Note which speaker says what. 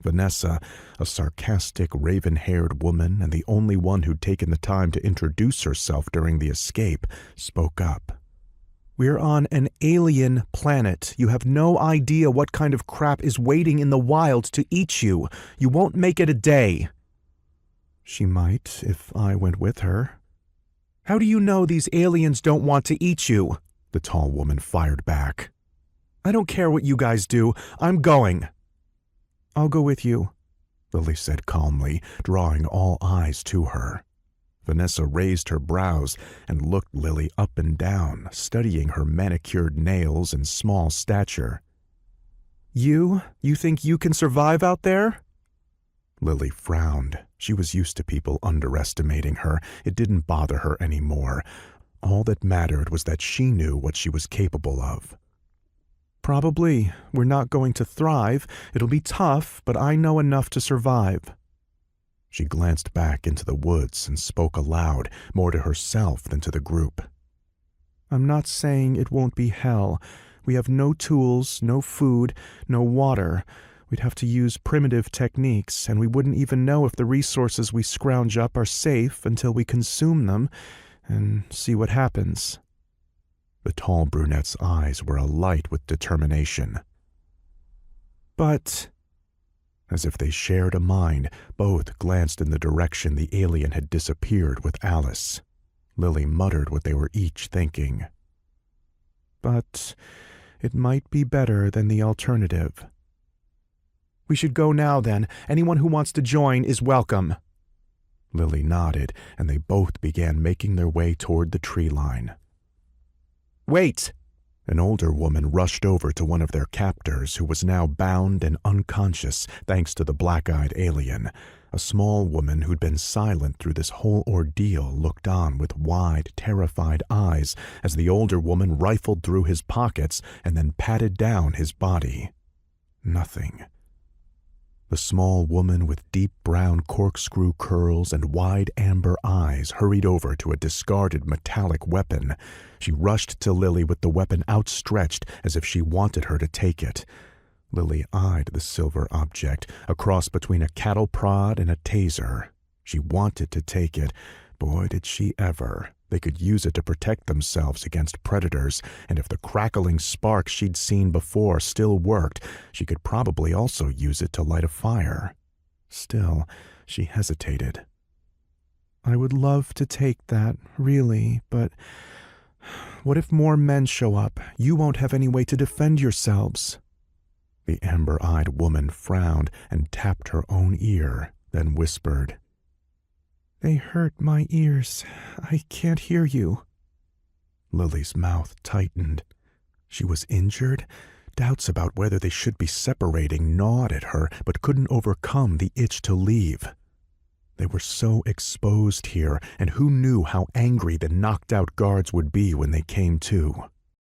Speaker 1: Vanessa, a sarcastic, raven-haired woman and the only one who'd taken the time to introduce herself during the escape, spoke up. "We're on an alien planet. You have no idea what kind of crap is waiting in the wild to eat you. You won't make it a day." "She might if I went with her." "How do you know these aliens don't want to eat you?" the tall woman fired back. "I don't care what you guys do. I'm going." "I'll go with you," Lily said calmly, drawing all eyes to her. Vanessa raised her brows and looked Lily up and down, studying her manicured nails and small stature. You think you can survive out there?" Lily frowned. She was used to people underestimating her. It didn't bother her anymore. All that mattered was that she knew what she was capable of. "Probably. We're not going to thrive. It'll be tough, but I know enough to survive." She glanced back into the woods and spoke aloud, more to herself than to the group. "I'm not saying it won't be hell. We have no tools, no food, no water. We'd have to use primitive techniques, and we wouldn't even know if the resources we scrounge up are safe until we consume them and see what happens." The tall brunette's eyes were alight with determination. "But—" As if they shared a mind, both glanced in the direction the alien had disappeared with Alice. Lily muttered what they were each thinking. "But it might be better than the alternative." "We should go now, then. Anyone who wants to join is welcome." Lily nodded, and they both began making their way toward the tree line. "Wait!" An older woman rushed over to one of their captors, who was now bound and unconscious thanks to the black-eyed alien. A small woman who'd been silent through this whole ordeal looked on with wide, terrified eyes as the older woman rifled through his pockets and then patted down his body. Nothing. The small woman with deep brown corkscrew curls and wide amber eyes hurried over to a discarded metallic weapon. She rushed to Lily with the weapon outstretched as if she wanted her to take it. Lily eyed the silver object, a cross between a cattle prod and a taser. She wanted to take it. Boy, did she ever. They could use it to protect themselves against predators, and if the crackling sparks she'd seen before still worked, she could probably also use it to light a fire. Still, she hesitated. "I would love to take that, really, but what if more men show up? You won't have any way to defend yourselves." The amber-eyed woman frowned and tapped her own ear, then whispered, "They hurt my ears. I can't hear you." Lily's mouth tightened. She was injured? Doubts about whether they should be separating gnawed at her, but couldn't overcome the itch to leave. They were so exposed here, and who knew how angry the knocked-out guards would be when they came to.